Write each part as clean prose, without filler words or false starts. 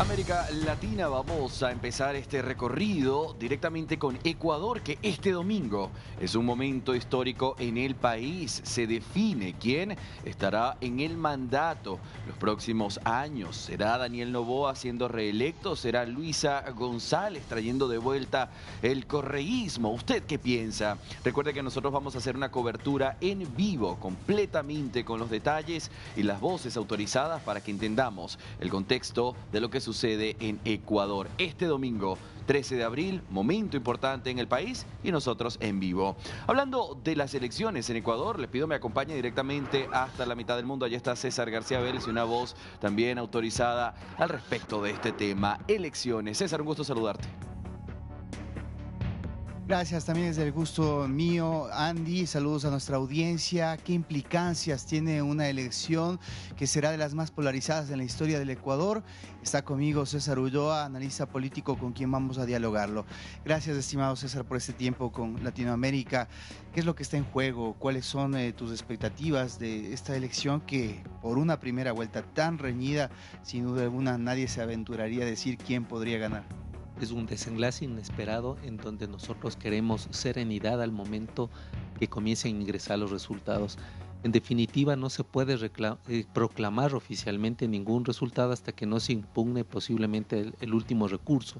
América Latina, vamos a empezar este recorrido directamente con Ecuador, que este domingo es un momento histórico en el país. Se define quién estará en el mandato los próximos años. ¿Será Daniel Noboa siendo reelecto? ¿Será Luisa González trayendo de vuelta el correísmo? ¿Usted qué piensa? Recuerde que nosotros vamos a hacer una cobertura en vivo, completamente con los detalles y las voces autorizadas para que entendamos el contexto de lo que sucede en Ecuador. Este domingo, 13 de abril, momento importante en el país y nosotros en vivo. Hablando de las elecciones en Ecuador, les pido me acompañe directamente hasta la mitad del mundo. Allá está César García Vélez y una voz también autorizada al respecto de este tema. Elecciones. César, un gusto saludarte. Gracias, también es del gusto mío, Andy. Saludos a nuestra audiencia. ¿Qué implicancias tiene una elección que será de las más polarizadas en la historia del Ecuador? Está conmigo César Ulloa, analista político con quien vamos a dialogarlo. Gracias, estimado César, por este tiempo con Latinoamérica. ¿Qué es lo que está en juego? ¿Cuáles son tus expectativas de esta elección que por una primera vuelta tan reñida, sin duda alguna, nadie se aventuraría a decir quién podría ganar? Es un desenlace inesperado en donde nosotros queremos serenidad al momento que comiencen a ingresar los resultados. En definitiva, no se puede proclamar oficialmente ningún resultado hasta que no se impugne posiblemente el último recurso.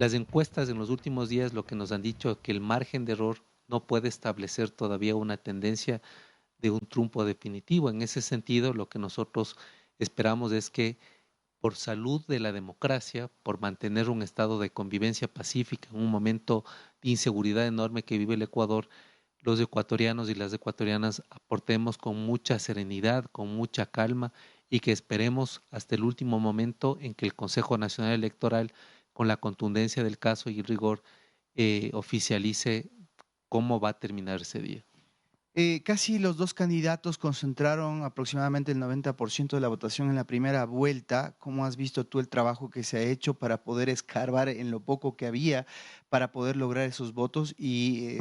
Las encuestas en los últimos días lo que nos han dicho es que el margen de error no puede establecer todavía una tendencia de un triunfo definitivo. En ese sentido, lo que nosotros esperamos es que por salud de la democracia, por mantener un estado de convivencia pacífica en un momento de inseguridad enorme que vive el Ecuador, los ecuatorianos y las ecuatorianas aportemos con mucha serenidad, con mucha calma y que esperemos hasta el último momento en que el Consejo Nacional Electoral, con la contundencia del caso y el rigor, oficialice cómo va a terminar ese día. Casi los dos candidatos concentraron aproximadamente el 90% de la votación en la primera vuelta. ¿Cómo has visto tú el trabajo que se ha hecho para poder escarbar en lo poco que había, para poder lograr esos votos y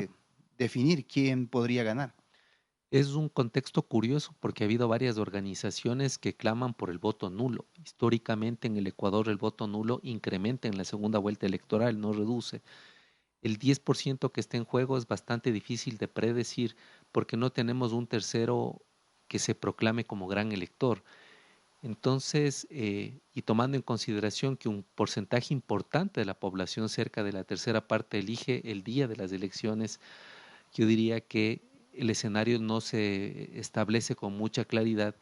definir quién podría ganar? Es un contexto curioso porque ha habido varias organizaciones que claman por el voto nulo. Históricamente en el Ecuador el voto nulo incrementa en la segunda vuelta electoral, no reduce. El 10% que está en juego es bastante difícil de predecir porque no tenemos un tercero que se proclame como gran elector. Entonces, y tomando en consideración que un porcentaje importante de la población, cerca de la tercera parte, elige el día de las elecciones, yo diría que el escenario no se establece con mucha claridad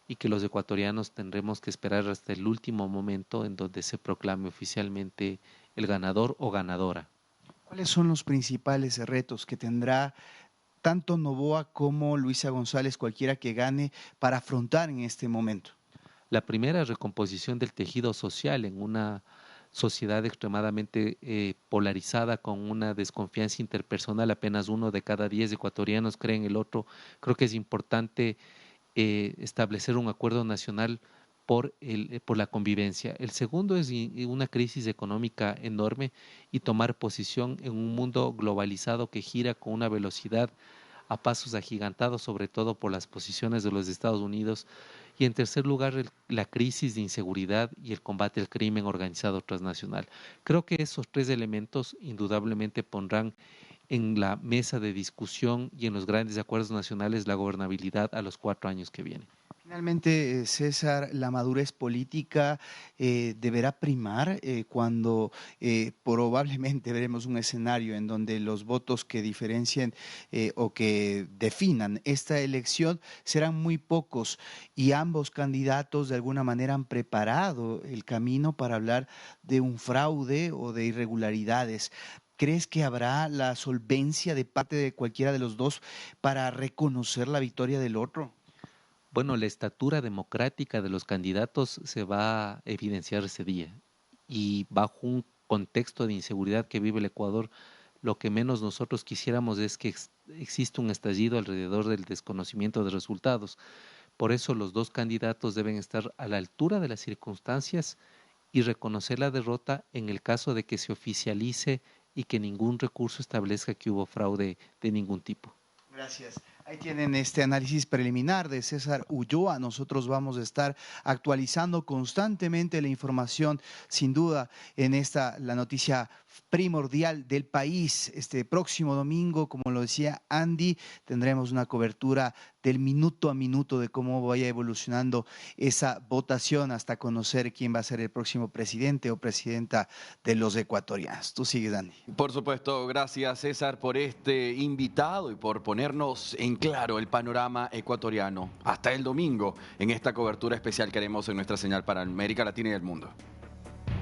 y que los ecuatorianos tendremos que esperar hasta el último momento en donde se proclame oficialmente el ganador o ganadora. ¿Cuáles son los principales retos que tendrá tanto Noboa como Luisa González, cualquiera que gane, para afrontar en este momento? La primera recomposición del tejido social en una sociedad extremadamente polarizada con una desconfianza interpersonal. Apenas 1 de cada 10 ecuatorianos cree en el otro. Creo que es importante establecer un acuerdo nacional por la convivencia. El segundo es una crisis económica enorme y tomar posición en un mundo globalizado que gira con una velocidad a pasos agigantados, sobre todo por las posiciones de los Estados Unidos. Y en tercer lugar, la crisis de inseguridad y el combate al crimen organizado transnacional. Creo que esos tres elementos indudablemente pondrán en la mesa de discusión y en los grandes acuerdos nacionales la gobernabilidad a los 4 años que vienen. Finalmente, César, la madurez política deberá primar cuando probablemente veremos un escenario en donde los votos que diferencien o que definan esta elección serán muy pocos y ambos candidatos de alguna manera han preparado el camino para hablar de un fraude o de irregularidades. ¿Crees que habrá la solvencia de parte de cualquiera de los dos para reconocer la victoria del otro? Bueno, la estatura democrática de los candidatos se va a evidenciar ese día y bajo un contexto de inseguridad que vive el Ecuador, lo que menos nosotros quisiéramos es que exista un estallido alrededor del desconocimiento de resultados. Por eso los dos candidatos deben estar a la altura de las circunstancias y reconocer la derrota en el caso de que se oficialice y que ningún recurso establezca que hubo fraude de ningún tipo. Gracias. Ahí tienen este análisis preliminar de César Ulloa. Nosotros vamos a estar actualizando constantemente la información, sin duda, en la noticia primordial del país. Este próximo domingo, como lo decía Andy, tendremos una cobertura del minuto a minuto de cómo vaya evolucionando esa votación hasta conocer quién va a ser el próximo presidente o presidenta de los ecuatorianos. Tú sigues, Andy. Por supuesto, gracias César por este invitado y por ponernos en claro el panorama ecuatoriano. Hasta el domingo en esta cobertura especial que haremos en nuestra señal para América Latina y el mundo.